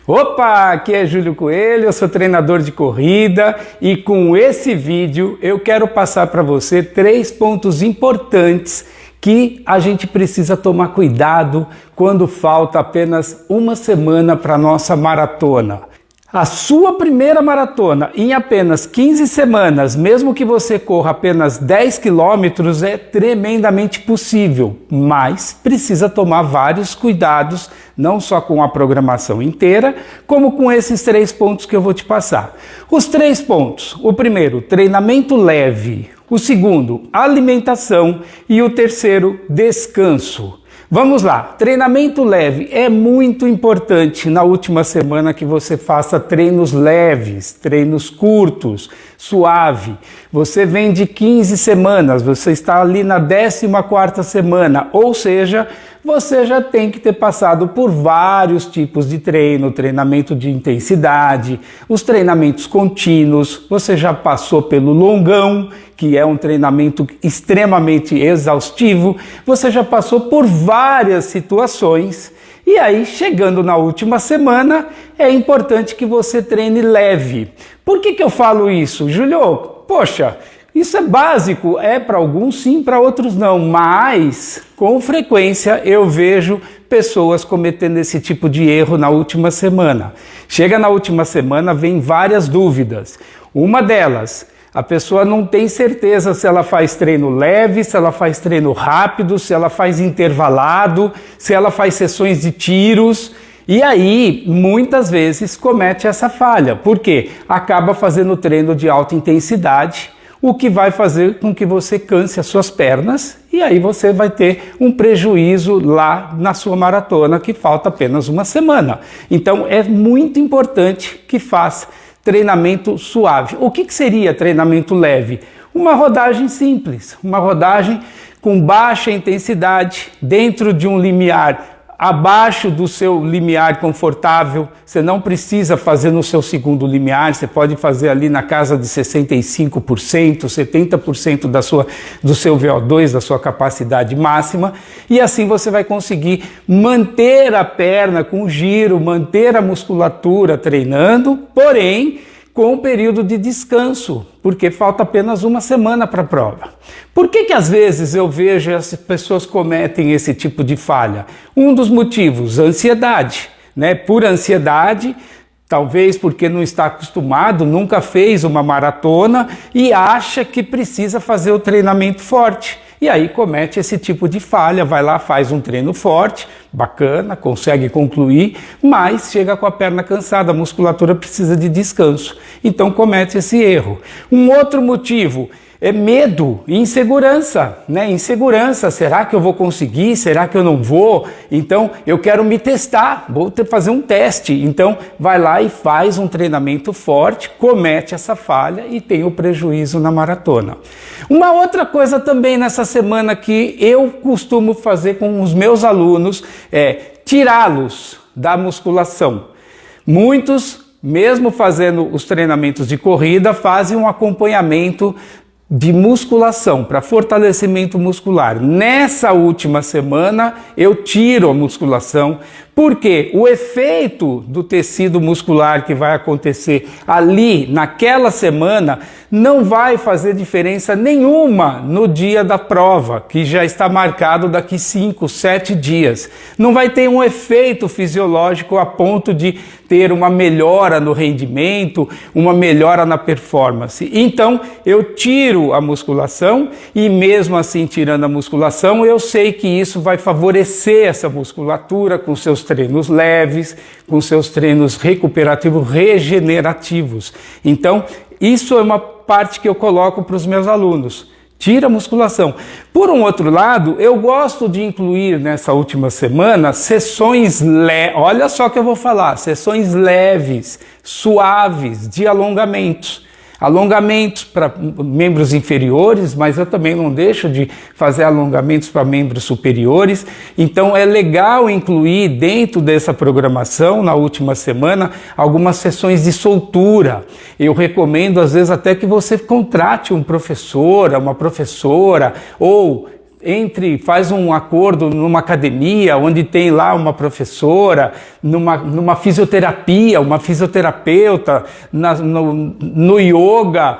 Opa, aqui é Júlio Coelho, eu sou treinador de corrida e com esse vídeo eu quero passar para você 3 pontos importantes que a gente precisa tomar cuidado quando falta apenas uma semana para a nossa maratona. A sua primeira maratona em apenas 15 semanas, mesmo que você corra apenas 10 quilômetros, é tremendamente possível, mas precisa tomar vários cuidados, não só com a programação inteira, como com esses 3 pontos que eu vou te passar. Os 3 pontos: o primeiro, treinamento leve; o segundo, alimentação; e o terceiro, descanso. Vamos lá, treinamento leve. É muito importante na última semana que você faça treinos leves, treinos curtos, suave. Você vem de 15 semanas, você está ali na 14ª semana, ou seja, você já tem que ter passado por vários tipos de treino, treinamento de intensidade, os treinamentos contínuos, você já passou pelo longão, que é um treinamento extremamente exaustivo, você já passou por várias situações, e aí, chegando na última semana, é importante que você treine leve. Por que eu falo isso? Júlio, poxa, isso é básico, é para alguns sim, para outros não, mas com frequência eu vejo pessoas cometendo esse tipo de erro na última semana. Chega na última semana, vem várias dúvidas. Uma delas, a pessoa não tem certeza se ela faz treino leve, se ela faz treino rápido, se ela faz intervalado, se ela faz sessões de tiros. E aí, muitas vezes, comete essa falha. Por quê? Acaba fazendo treino de alta intensidade, o que vai fazer com que você canse as suas pernas e aí você vai ter um prejuízo lá na sua maratona, que falta apenas uma semana. Então, é muito importante que faça treinamento suave. O que seria treinamento leve? Uma rodagem simples, uma rodagem com baixa intensidade, dentro de um limiar abaixo do seu limiar confortável. Você não precisa fazer no seu segundo limiar, você pode fazer ali na casa de 65%, 70% do seu VO2, da sua capacidade máxima, e assim você vai conseguir manter a perna com giro, manter a musculatura treinando, porém com um período de descanso, porque falta apenas uma semana para a prova. Por que às vezes eu vejo as pessoas cometem esse tipo de falha? Um dos motivos, ansiedade, né? Por ansiedade, talvez porque não está acostumado, nunca fez uma maratona e acha que precisa fazer o treinamento forte. E aí comete esse tipo de falha, vai lá, faz um treino forte, bacana, consegue concluir, mas chega com a perna cansada, a musculatura precisa de descanso. Então comete esse erro. Um outro motivo é medo e insegurança, né? Insegurança, será que eu vou conseguir? Será que eu não vou? Então eu quero me testar, vou fazer um teste. Então vai lá e faz um treinamento forte, comete essa falha e tem o prejuízo na maratona. Uma outra coisa também nessa semana que eu costumo fazer com os meus alunos é tirá-los da musculação. Muitos, mesmo fazendo os treinamentos de corrida, fazem um acompanhamento de musculação, para fortalecimento muscular. Nessa última semana eu tiro a musculação, porque o efeito do tecido muscular que vai acontecer ali naquela semana não vai fazer diferença nenhuma no dia da prova, que já está marcado daqui 5, 7 dias. Não vai ter um efeito fisiológico a ponto de ter uma melhora no rendimento, uma melhora na performance. Então eu tiro a musculação e mesmo assim tirando a musculação, eu sei que isso vai favorecer essa musculatura com seus treinos leves, com seus treinos recuperativos, regenerativos. Então isso é uma parte que eu coloco para os meus alunos. Tira a musculação. Por um outro lado, eu gosto de incluir nessa última semana sessões leves, olha só o que eu vou falar, sessões leves, suaves, de alongamentos. Alongamentos para membros inferiores, mas eu também não deixo de fazer alongamentos para membros superiores. Então é legal incluir dentro dessa programação, na última semana, algumas sessões de soltura. Eu recomendo às vezes até que você contrate um professor, uma professora, ou faz um acordo numa academia, onde tem lá uma professora, numa fisioterapia, uma fisioterapeuta, no yoga,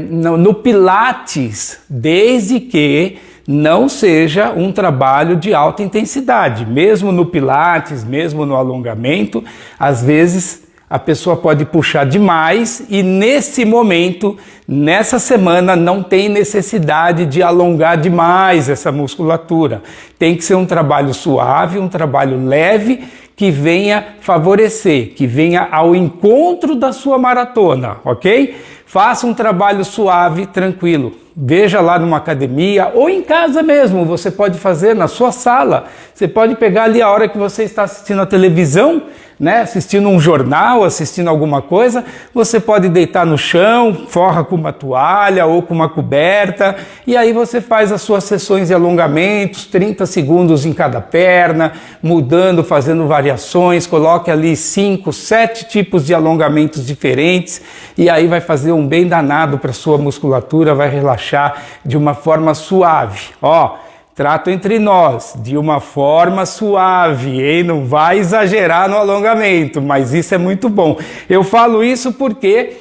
no pilates, desde que não seja um trabalho de alta intensidade. Mesmo no pilates, mesmo no alongamento, às vezes a pessoa pode puxar demais e nesse momento, nessa semana, não tem necessidade de alongar demais essa musculatura. Tem que ser um trabalho suave, um trabalho leve, que venha favorecer, que venha ao encontro da sua maratona, ok? Faça um trabalho suave, tranquilo. Veja lá numa academia ou em casa mesmo, você pode fazer na sua sala. Você pode pegar ali a hora que você está assistindo a televisão, né, assistindo um jornal, assistindo alguma coisa, você pode deitar no chão, forra com uma toalha ou com uma coberta, e aí você faz as suas sessões de alongamentos, 30 segundos em cada perna, mudando, fazendo variações, coloque ali 5, 7 tipos de alongamentos diferentes, e aí vai fazer um bem danado para a sua musculatura, vai relaxar de uma forma suave. Ó, trato entre nós, de uma forma suave, hein? Não vai exagerar no alongamento, mas isso é muito bom. Eu falo isso porque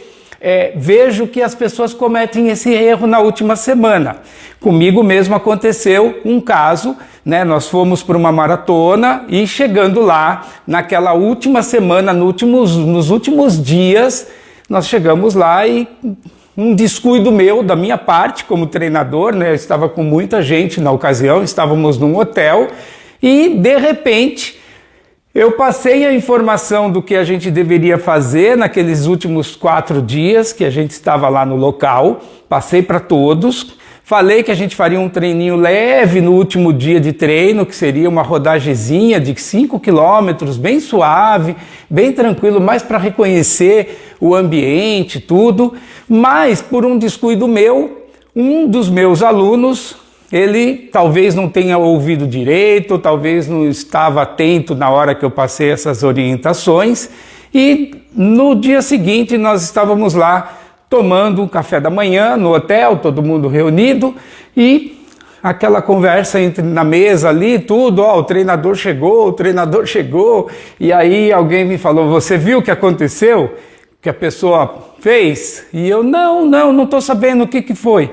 vejo que as pessoas cometem esse erro na última semana. Comigo mesmo aconteceu um caso, né? Nós fomos para uma maratona e chegando lá, naquela última semana, nos últimos dias, nós chegamos lá e um descuido meu, da minha parte como treinador, né? Eu estava com muita gente na ocasião, estávamos num hotel e de repente eu passei a informação do que a gente deveria fazer naqueles últimos 4 dias que a gente estava lá no local, passei para todos. Falei que a gente faria um treininho leve no último dia de treino, que seria uma rodagezinha de 5 quilômetros, bem suave, bem tranquilo, mais para reconhecer o ambiente, tudo. Mas, por um descuido meu, um dos meus alunos, ele talvez não tenha ouvido direito, talvez não estava atento na hora que eu passei essas orientações. E no dia seguinte nós estávamos lá, tomando um café da manhã no hotel, todo mundo reunido, e aquela conversa na mesa ali, tudo, ó, o treinador chegou, e aí alguém me falou, você viu o que aconteceu? Que a pessoa fez? E eu, não estou sabendo o que foi.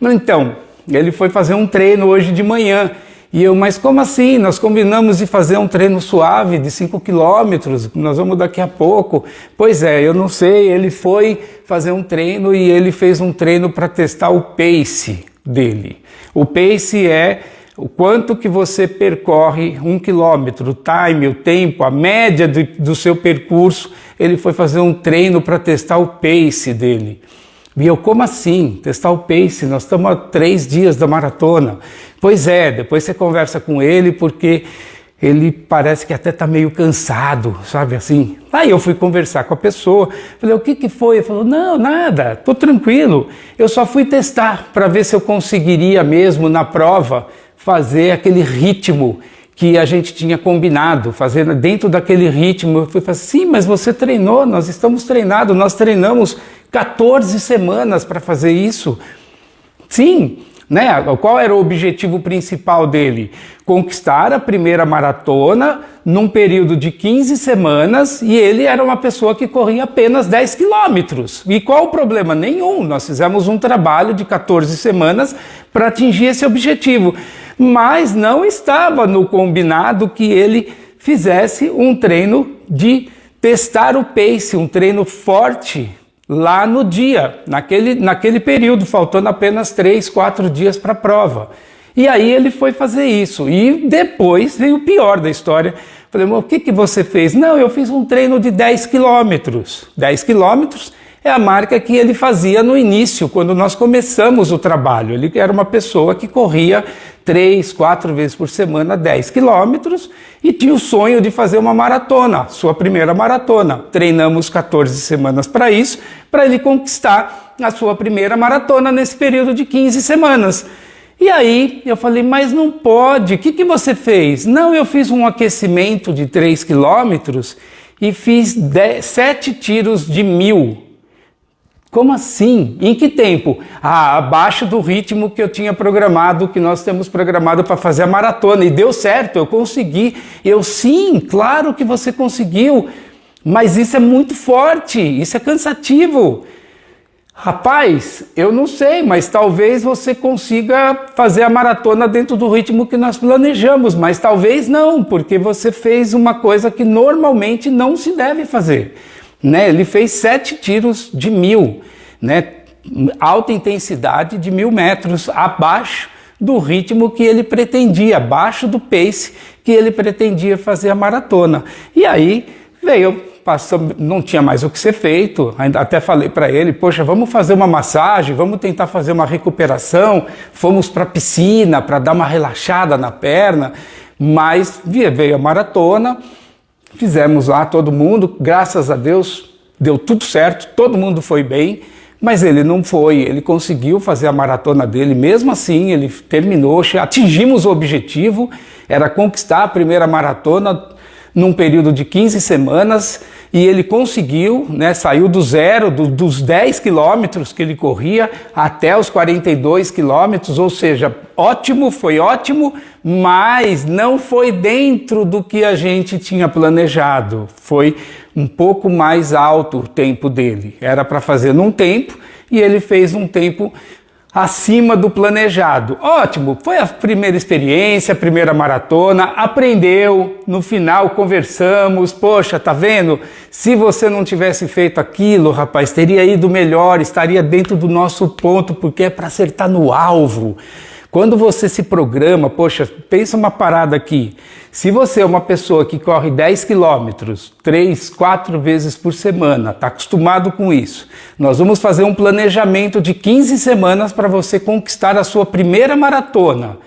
Então, ele foi fazer um treino hoje de manhã, e eu, mas como assim? Nós combinamos de fazer um treino suave de 5 quilômetros, nós vamos daqui a pouco. Pois é, eu não sei, ele foi fazer um treino e ele fez um treino para testar o pace dele. O pace é o quanto que você percorre 1 quilômetro, o time, o tempo, a média do seu percurso. Ele foi fazer um treino para testar o pace dele. E eu, como assim? Testar o pace? Nós estamos a 3 dias da maratona. Pois é, depois você conversa com ele, porque ele parece que até está meio cansado, sabe assim? Aí eu fui conversar com a pessoa, falei, o que foi? Ele falou, não, nada, estou tranquilo. Eu só fui testar para ver se eu conseguiria mesmo na prova fazer aquele ritmo que a gente tinha combinado, fazer dentro daquele ritmo. Eu fui falar, sim, mas você treinou, nós estamos treinados, nós treinamos 14 semanas para fazer isso. Sim, né? Qual era o objetivo principal dele? Conquistar a primeira maratona num período de 15 semanas, e ele era uma pessoa que corria apenas 10 quilômetros. E qual o problema? Nenhum. Nós fizemos um trabalho de 14 semanas para atingir esse objetivo. Mas não estava no combinado que ele fizesse um treino de testar o pace, um treino forte lá no dia, naquele período, faltando apenas 3, 4 dias para a prova. E aí ele foi fazer isso. E depois veio o pior da história. Falei, mas o que você fez? Não, eu fiz um treino de 10 quilômetros. 10 quilômetros é a marca que ele fazia no início, quando nós começamos o trabalho. Ele era uma pessoa que corria 3, 4 vezes por semana 10 quilômetros e tinha o sonho de fazer uma maratona, sua primeira maratona. Treinamos 14 semanas para isso, para ele conquistar a sua primeira maratona nesse período de 15 semanas. E aí eu falei, mas não pode, o que você fez? Não, eu fiz um aquecimento de 3 quilômetros e fiz 7 tiros de 1000. Como assim? Em que tempo? Abaixo do ritmo que eu tinha programado, que nós temos programado para fazer a maratona. E deu certo, eu consegui. Sim, claro que você conseguiu. Mas isso é muito forte, isso é cansativo. Rapaz, eu não sei, mas talvez você consiga fazer a maratona dentro do ritmo que nós planejamos, mas talvez não, porque você fez uma coisa que normalmente não se deve fazer, né? Ele fez 7 tiros de 1000, né? Alta intensidade de 1000 metros, abaixo do ritmo que ele pretendia, abaixo do pace que ele pretendia fazer a maratona. E aí veio... não tinha mais o que ser feito, até falei para ele, poxa, vamos fazer uma massagem, vamos tentar fazer uma recuperação, fomos para a piscina para dar uma relaxada na perna, mas veio a maratona, fizemos lá todo mundo, graças a Deus deu tudo certo, todo mundo foi bem, mas ele não foi, ele conseguiu fazer a maratona dele, mesmo assim ele terminou, atingimos o objetivo, era conquistar a primeira maratona num período de 15 semanas, e ele conseguiu, né, saiu do zero, dos 10 quilômetros que ele corria até os 42 quilômetros, ou seja, ótimo, foi ótimo, mas não foi dentro do que a gente tinha planejado, foi um pouco mais alto o tempo dele, era para fazer num tempo, e ele fez um tempo acima do planejado. Ótimo, foi a primeira experiência, a primeira maratona, aprendeu, no final conversamos, poxa, tá vendo? Se você não tivesse feito aquilo, rapaz, teria ido melhor, estaria dentro do nosso ponto, porque é para acertar no alvo. Quando você se programa, poxa, pensa uma parada aqui, se você é uma pessoa que corre 10 quilômetros, 3, 4 vezes por semana, está acostumado com isso, nós vamos fazer um planejamento de 15 semanas para você conquistar a sua primeira maratona.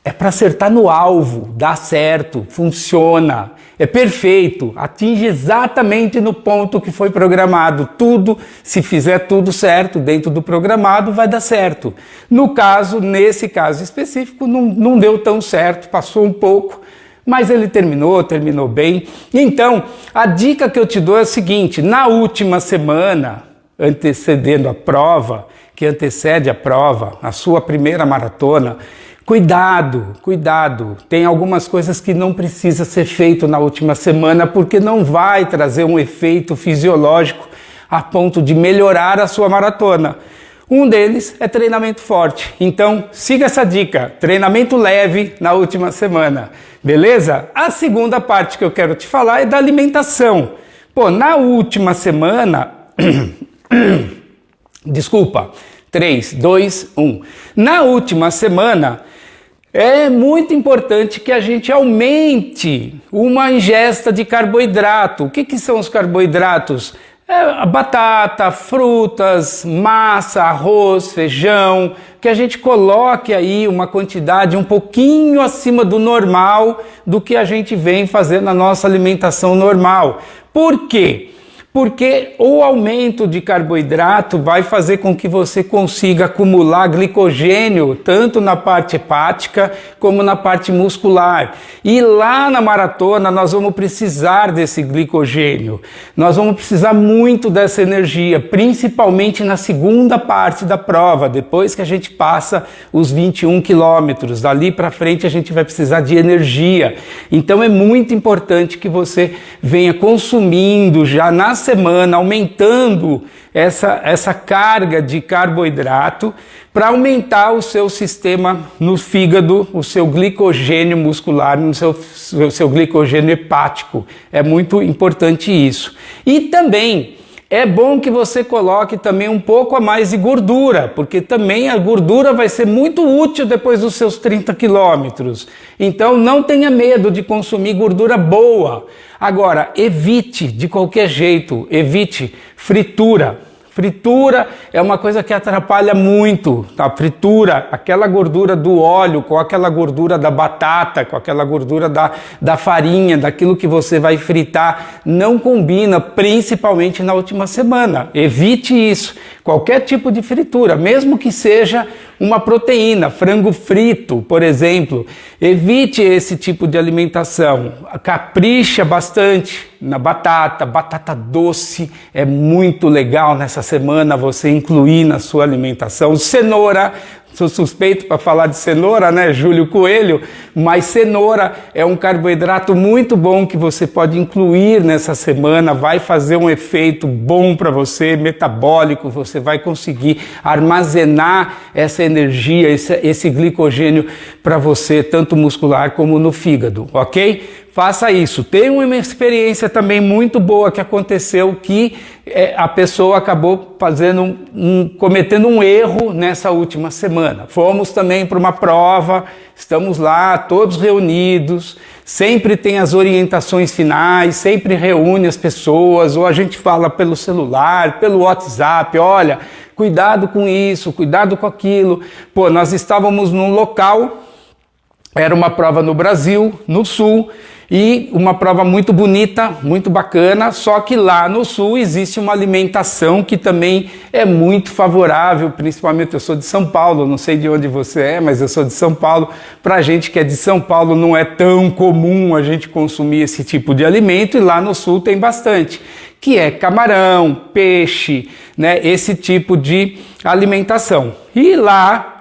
É para acertar no alvo, dá certo, funciona, é perfeito, atinge exatamente no ponto que foi programado. Tudo, se fizer tudo certo dentro do programado, vai dar certo. No caso, nesse caso específico, não deu tão certo, passou um pouco, mas ele terminou bem. Então, a dica que eu te dou é a seguinte, na última semana, antecedendo a prova, que antecede a prova, a sua primeira maratona, cuidado, tem algumas coisas que não precisa ser feito na última semana porque não vai trazer um efeito fisiológico a ponto de melhorar a sua maratona. Um deles é treinamento forte, então siga essa dica, treinamento leve na última semana, beleza? A segunda parte que eu quero te falar é da alimentação. Pô, na última semana, desculpa, 3, 2, 1, na última semana, é muito importante que a gente aumente uma ingesta de carboidrato. O que são os carboidratos? A batata, frutas, massa, arroz, feijão, que a gente coloque aí uma quantidade um pouquinho acima do normal do que a gente vem fazer na nossa alimentação normal. Por quê? Porque o aumento de carboidrato vai fazer com que você consiga acumular glicogênio tanto na parte hepática como na parte muscular. E lá na maratona nós vamos precisar desse glicogênio. Nós vamos precisar muito dessa energia, principalmente na segunda parte da prova, depois que a gente passa os 21 quilômetros. Dali para frente a gente vai precisar de energia. Então é muito importante que você venha consumindo já na semana, aumentando essa carga de carboidrato para aumentar o seu sistema no fígado, o seu glicogênio muscular, o seu glicogênio hepático. É muito importante isso. E também é bom que você coloque também um pouco a mais de gordura, porque também a gordura vai ser muito útil depois dos seus 30 quilômetros. Então não tenha medo de consumir gordura boa. Agora, evite de qualquer jeito, evite fritura. Fritura é uma coisa que atrapalha muito, tá? Fritura, aquela gordura do óleo, com aquela gordura da batata, com aquela gordura da farinha, daquilo que você vai fritar, não combina, principalmente na última semana. Evite isso, qualquer tipo de fritura, mesmo que seja uma proteína, frango frito, por exemplo. Evite esse tipo de alimentação. Capricha bastante na batata, batata doce é muito legal nessa semana você incluir na sua alimentação. Cenoura, sou suspeito para falar de cenoura, né, Júlio Coelho, mas cenoura é um carboidrato muito bom que você pode incluir nessa semana, vai fazer um efeito bom para você, metabólico, você vai conseguir armazenar essa energia, esse glicogênio para você, tanto muscular como no fígado, ok? Faça isso. Tem uma experiência também muito boa que aconteceu que a pessoa acabou cometendo um erro nessa última semana. Fomos também para uma prova, estamos lá todos reunidos, sempre tem as orientações finais, sempre reúne as pessoas, ou a gente fala pelo celular, pelo WhatsApp, olha, cuidado com isso, cuidado com aquilo. Pô, nós estávamos num local, era uma prova no Brasil, no Sul, e uma prova muito bonita, muito bacana, só que lá no Sul existe uma alimentação que também é muito favorável, principalmente eu sou de São Paulo, não sei de onde você é, mas eu sou de São Paulo. Pra gente que é de São Paulo não é tão comum a gente consumir esse tipo de alimento, e lá no Sul tem bastante, que é camarão, peixe, né, esse tipo de alimentação. E lá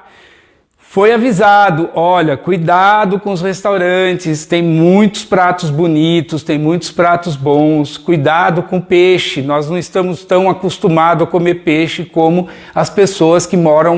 foi avisado, olha, cuidado com os restaurantes, tem muitos pratos bonitos, tem muitos pratos bons, cuidado com peixe, nós não estamos tão acostumados a comer peixe como as pessoas que moram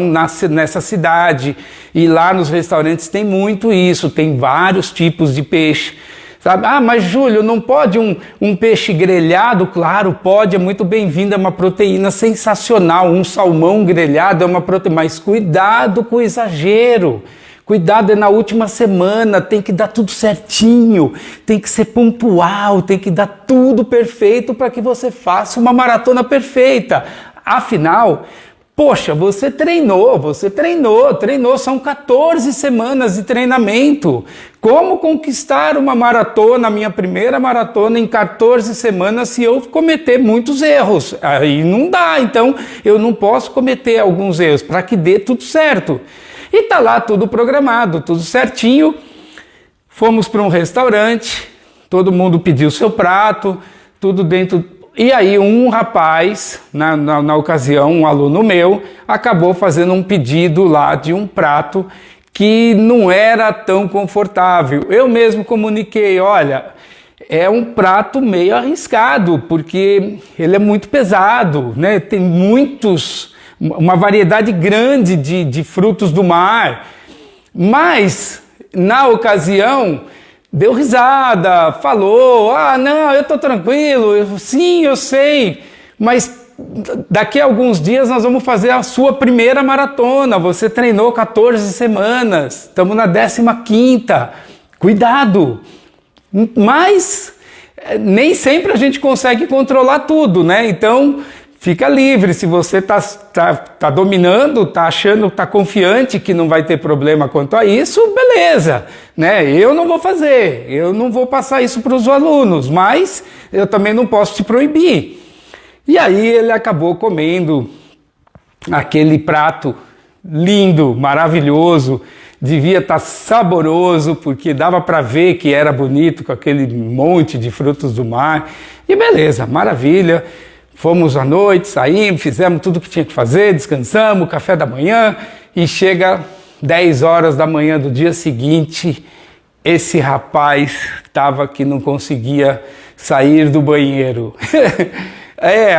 nessa cidade, e lá nos restaurantes tem muito isso, tem vários tipos de peixe. Sabe? Ah, mas Júlio, não pode um peixe grelhado? Claro, pode, é muito bem-vindo, é uma proteína sensacional, um salmão grelhado é uma proteína, mas cuidado com o exagero, cuidado, é na última semana, tem que dar tudo certinho, tem que ser pontual, tem que dar tudo perfeito para que você faça uma maratona perfeita. Afinal, poxa, você treinou, são 14 semanas de treinamento. Como conquistar uma maratona, minha primeira maratona em 14 semanas, se eu cometer muitos erros? Aí não dá, então eu não posso cometer alguns erros para que dê tudo certo. E tá lá tudo programado, tudo certinho. Fomos para um restaurante, todo mundo pediu seu prato, tudo dentro. E aí um rapaz, na ocasião, um aluno meu, acabou fazendo um pedido lá de um prato que não era tão confortável. Eu mesmo comuniquei, olha, é um prato meio arriscado, porque ele é muito pesado, né? Tem uma variedade grande de frutos do mar, mas na ocasião deu risada, falou, ah, não, eu tô tranquilo, sim, eu sei, mas daqui a alguns dias nós vamos fazer a sua primeira maratona, você treinou 14 semanas, estamos na 15ª, cuidado, mas nem sempre a gente consegue controlar tudo, né? Então fica livre, se você tá dominando, tá achando, tá confiante que não vai ter problema quanto a isso, beleza, né? Eu não vou fazer, eu não vou passar isso para os alunos, mas eu também não posso te proibir. E aí ele acabou comendo aquele prato lindo, maravilhoso, devia estar saboroso, porque dava para ver que era bonito, com aquele monte de frutos do mar, e beleza, maravilha. Fomos à noite, saímos, fizemos tudo o que tinha que fazer, descansamos, café da manhã, e chega 10 horas da manhã do dia seguinte, esse rapaz estava que não conseguia sair do banheiro.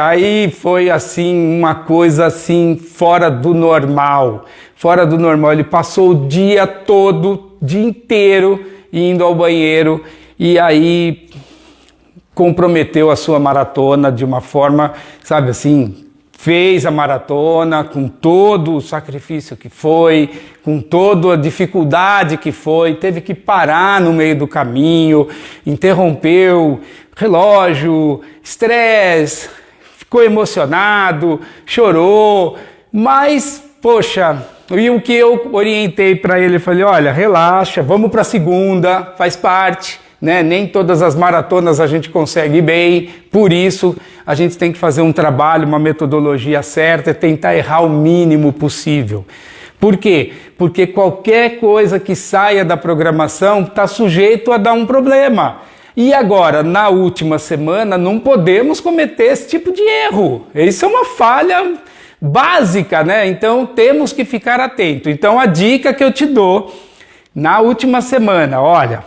Aí foi assim, uma coisa assim, fora do normal, ele passou o dia todo, o dia inteiro, indo ao banheiro, e aí comprometeu a sua maratona de uma forma, sabe assim, fez a maratona com todo o sacrifício que foi, com toda a dificuldade que foi, teve que parar no meio do caminho, interrompeu relógio, estresse, ficou emocionado, chorou, mas, poxa, e o que eu orientei para ele, falei, olha, relaxa, vamos para a segunda, faz parte, né? Nem todas as maratonas a gente consegue ir bem, por isso a gente tem que fazer um trabalho, uma metodologia certa, tentar errar o mínimo possível. Por quê? Porque qualquer coisa que saia da programação está sujeito a dar um problema. E agora, na última semana, não podemos cometer esse tipo de erro. Isso é uma falha básica, né? Então temos que ficar atento. Então a dica que eu te dou na última semana, olha,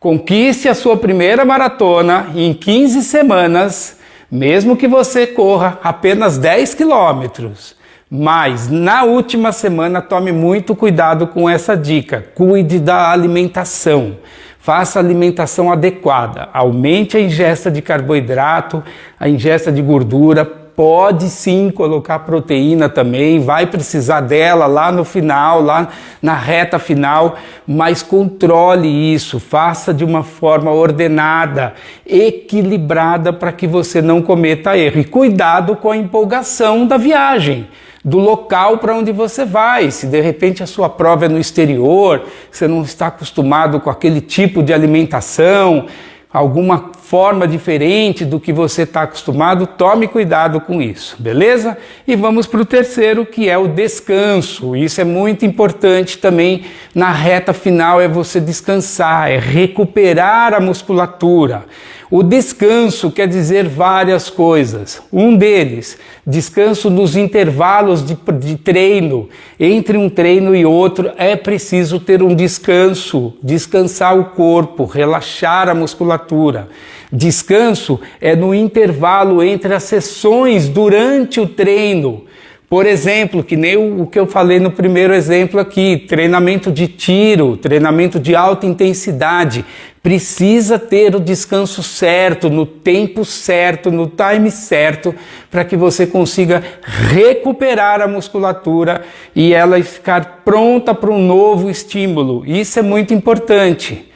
conquiste a sua primeira maratona em 15 semanas, mesmo que você corra apenas 10 quilômetros. Mas na última semana tome muito cuidado com essa dica. Cuide da alimentação. Faça a alimentação adequada. Aumente a ingesta de carboidrato, a ingesta de gordura. Pode sim colocar proteína também, vai precisar dela lá no final, lá na reta final, mas controle isso, faça de uma forma ordenada, equilibrada para que você não cometa erro. E cuidado com a empolgação da viagem, do local para onde você vai. Se de repente a sua prova é no exterior, você não está acostumado com aquele tipo de alimentação, alguma forma diferente do que você está acostumado, tome cuidado com isso, beleza? E vamos para o terceiro, que é o descanso. Isso é muito importante também na reta final, é você descansar, é recuperar a musculatura. O descanso quer dizer várias coisas. Um deles, descanso nos intervalos de treino. Entre um treino e outro é preciso ter um descanso, descansar o corpo, relaxar a musculatura. Descanso é no intervalo entre as sessões durante o treino. Por exemplo, que nem o que eu falei no primeiro exemplo aqui, treinamento de tiro, treinamento de alta intensidade. Precisa ter o descanso certo, no tempo certo, no time certo, para que você consiga recuperar a musculatura e ela ficar pronta para um novo estímulo. Isso é muito importante.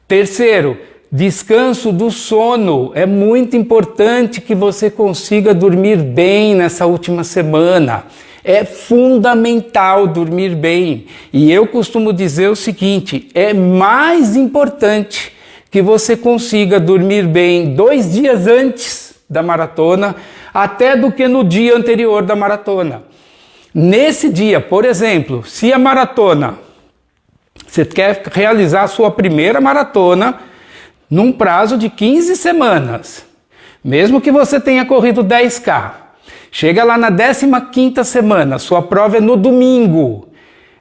Terceiro, descanso do sono. É muito importante que você consiga dormir bem nessa última semana. É fundamental dormir bem. E eu costumo dizer o seguinte, é mais importante que você consiga dormir bem 2 dias antes da maratona, até do que no dia anterior da maratona. Nesse dia, por exemplo, se a maratona, você quer realizar a sua primeira maratona num prazo de 15 semanas, mesmo que você tenha corrido 10K, chega lá na 15ª semana, sua prova é no domingo.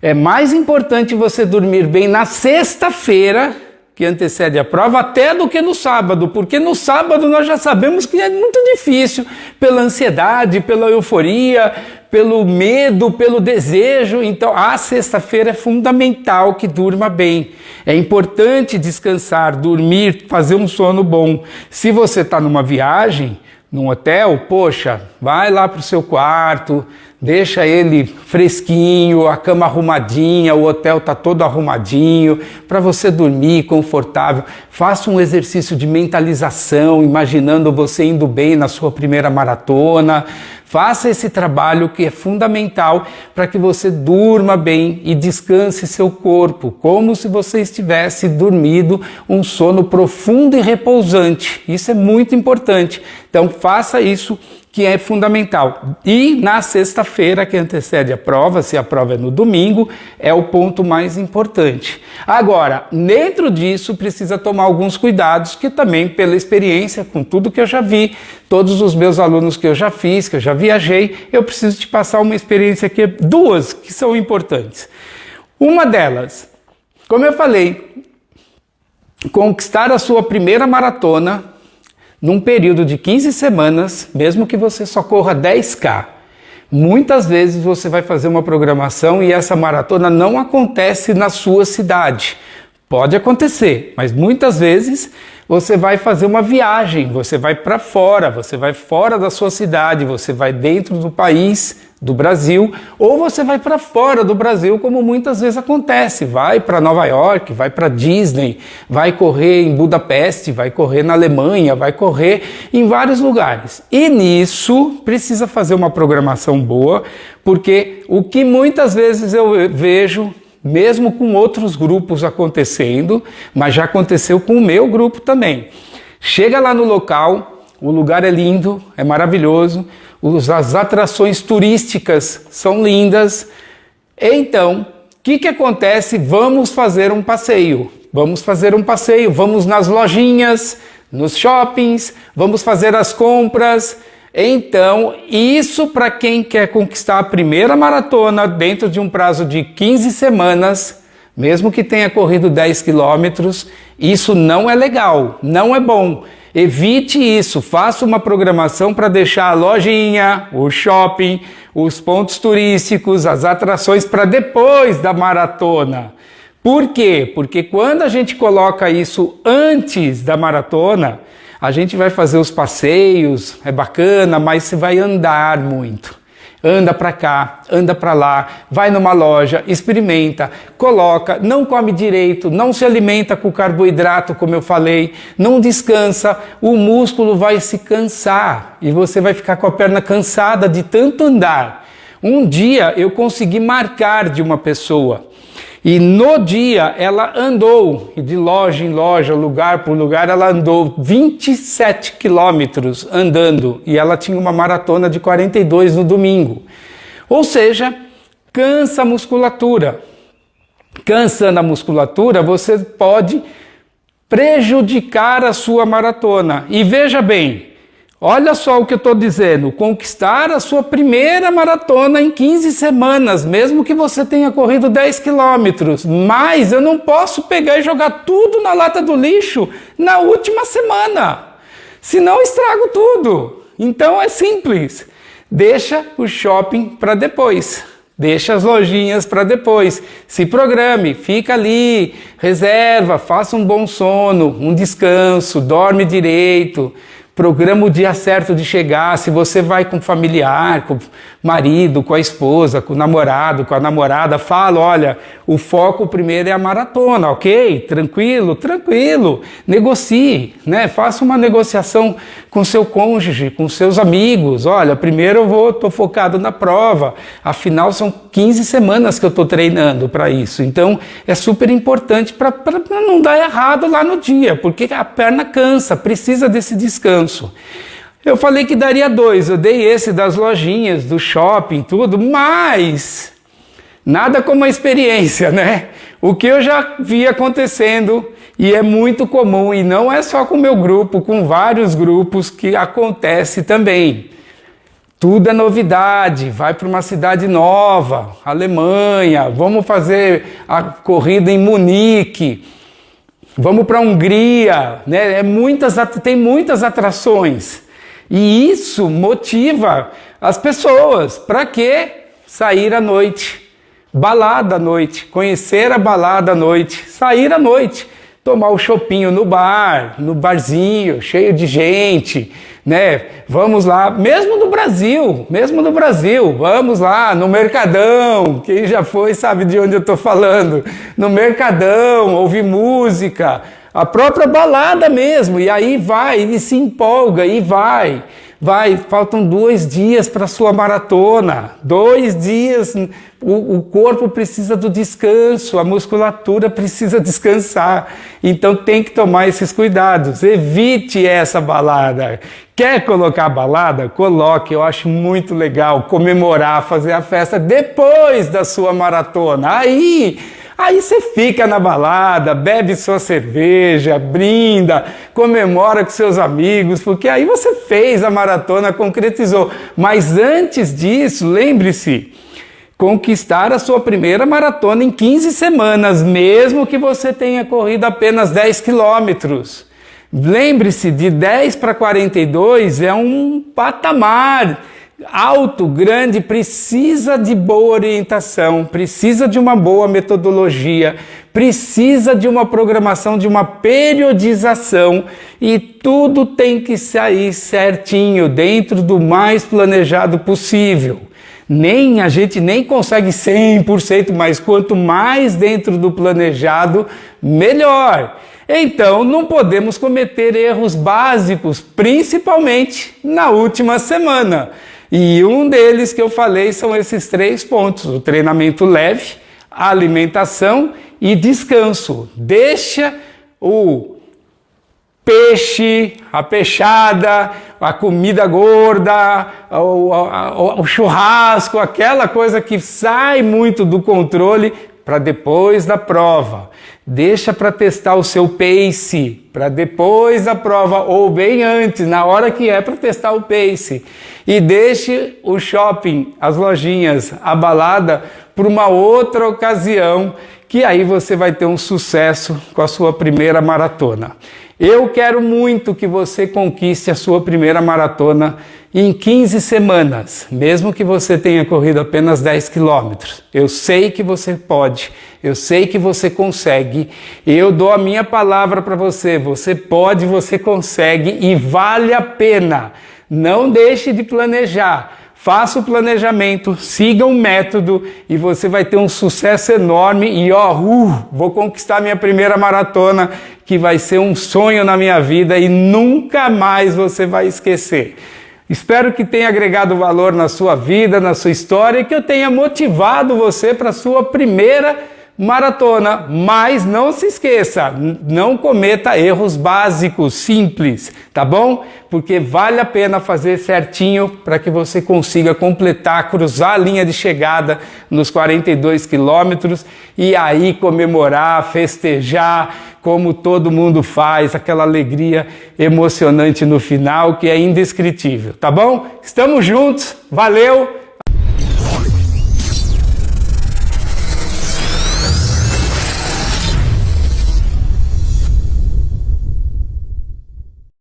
É mais importante você dormir bem na sexta-feira, que antecede a prova, até do que no sábado, porque no sábado nós já sabemos que é muito difícil, pela ansiedade, pela euforia, pelo medo, pelo desejo. Então a sexta-feira é fundamental que durma bem. É importante descansar, dormir, fazer um sono bom. Se você está numa viagem, num hotel, poxa, vai lá para o seu quarto, deixa ele fresquinho, a cama arrumadinha, o hotel está todo arrumadinho, para você dormir confortável. Faça um exercício de mentalização, imaginando você indo bem na sua primeira maratona. Faça esse trabalho que é fundamental para que você durma bem e descanse seu corpo, como se você estivesse dormido um sono profundo e repousante. Isso é muito importante. Então faça isso, que é fundamental. E na sexta-feira que antecede a prova, se a prova é no domingo, é o ponto mais importante. Agora, dentro disso, precisa tomar alguns cuidados, que também, pela experiência, com tudo que eu já vi, todos os meus alunos que eu já fiz, que eu já viajei, eu preciso te passar uma experiência aqui, 2 que são importantes. Uma delas, como eu falei, conquistar a sua primeira maratona num período de 15 semanas, mesmo que você só corra 10K. Muitas vezes você vai fazer uma programação e essa maratona não acontece na sua cidade. Pode acontecer, mas muitas vezes você vai fazer uma viagem, você vai para fora, você vai fora da sua cidade, você vai dentro do país, do Brasil, ou você vai para fora do Brasil, como muitas vezes acontece. Vai para Nova York, vai para Disney, vai correr em Budapeste, vai correr na Alemanha, vai correr em vários lugares. E nisso precisa fazer uma programação boa, porque o que muitas vezes eu vejo, mesmo com outros grupos acontecendo, mas já aconteceu com o meu grupo também. Chega lá no local, o lugar é lindo, é maravilhoso, as atrações turísticas são lindas, Então, o que acontece? Vamos fazer um passeio. Vamos nas lojinhas, nos shoppings, vamos fazer as compras. Então, isso para quem quer conquistar a primeira maratona dentro de um prazo de 15 semanas, mesmo que tenha corrido 10 quilômetros, isso não é legal, não é bom. Evite isso, faça uma programação para deixar a lojinha, o shopping, os pontos turísticos, as atrações para depois da maratona. Por quê? Porque quando a gente coloca isso antes da maratona, a gente vai fazer os passeios, é bacana, mas você vai andar muito. Anda para cá, anda para lá, vai numa loja, experimenta, coloca, não come direito, não se alimenta com carboidrato, como eu falei, não descansa, o músculo vai se cansar e você vai ficar com a perna cansada de tanto andar. Um dia eu consegui marcar de uma pessoa e no dia ela andou, de loja em loja, lugar por lugar, ela andou 27 quilômetros andando e ela tinha uma maratona de 42 no domingo. Ou seja, cansa a musculatura. Cansando a musculatura, você pode prejudicar a sua maratona. E veja bem, olha só o que eu estou dizendo, conquistar a sua primeira maratona em 15 semanas, mesmo que você tenha corrido 10 quilômetros, mas eu não posso pegar e jogar tudo na lata do lixo na última semana, senão estrago tudo. Então é simples, deixa o shopping para depois, deixa as lojinhas para depois, se programe, fica ali, reserva, faça um bom sono, um descanso, dorme direito, programa o dia certo de chegar, se você vai com familiar, com o marido, com a esposa, com o namorado, com a namorada, fala, olha, o foco primeiro é a maratona, ok? Tranquilo, tranquilo, negocie, né? Faça uma negociação com seu cônjuge, com seus amigos, olha, primeiro estou focado na prova, afinal são 15 semanas que eu estou treinando para isso, então é super importante para não dar errado lá no dia, porque a perna cansa, precisa desse descanso. Eu falei que daria 2, eu dei esse das lojinhas, do shopping, tudo, mas nada como a experiência, né? O que eu já vi acontecendo e é muito comum, e não é só com o meu grupo, com vários grupos que acontece também. Tudo é novidade, vai para uma cidade nova, Alemanha, vamos fazer a corrida em Munique, vamos para a Hungria, né? Tem muitas atrações. E isso motiva as pessoas. Para quê? Sair à noite, balada à noite, conhecer a balada à noite, sair à noite, tomar o chopinho no bar, no barzinho, cheio de gente, né? Vamos lá, mesmo no Brasil, vamos lá no Mercadão, quem já foi sabe de onde eu estou falando, no Mercadão, ouvir música, a própria balada mesmo, e aí vai, ele se empolga e vai, faltam 2 dias para a sua maratona, 2 dias, o corpo precisa do descanso, a musculatura precisa descansar, então tem que tomar esses cuidados, evite essa balada. Quer colocar balada? Coloque, eu acho muito legal comemorar, fazer a festa depois da sua maratona, aí você fica na balada, bebe sua cerveja, brinda, comemora com seus amigos, porque aí você fez a maratona, concretizou. Mas antes disso, lembre-se, conquistar a sua primeira maratona em 15 semanas, mesmo que você tenha corrido apenas 10 quilômetros. Lembre-se, de 10 para 42 é um patamar alto, grande, precisa de boa orientação, precisa de uma boa metodologia, precisa de uma programação, de uma periodização e tudo tem que sair certinho, dentro do mais planejado possível. A gente nem consegue 100%, mas quanto mais dentro do planejado, melhor. Então, não podemos cometer erros básicos, principalmente na última semana. E um deles que eu falei são esses 3 pontos, o treinamento leve, a alimentação e descanso. Deixa o peixe, a peixada, a comida gorda, o churrasco, aquela coisa que sai muito do controle para depois da prova. Deixa para testar o seu pace para depois da prova ou bem antes, na hora que é para testar o pace. E deixe o shopping, as lojinhas, a balada para uma outra ocasião, que aí você vai ter um sucesso com a sua primeira maratona. Eu quero muito que você conquiste a sua primeira maratona em 15 semanas, mesmo que você tenha corrido apenas 10 quilômetros. Eu sei que você pode, eu sei que você consegue, eu dou a minha palavra para você. Você pode, você consegue e vale a pena. Não deixe de planejar. Faça o planejamento, siga um método e você vai ter um sucesso enorme e vou conquistar minha primeira maratona, que vai ser um sonho na minha vida e nunca mais você vai esquecer. Espero que tenha agregado valor na sua vida, na sua história e que eu tenha motivado você para a sua primeira maratona, mas não se esqueça, não cometa erros básicos, simples, tá bom? Porque vale a pena fazer certinho para que você consiga completar, cruzar a linha de chegada nos 42 quilômetros e aí comemorar, festejar, como todo mundo faz, aquela alegria emocionante no final que é indescritível, tá bom? Estamos juntos, valeu!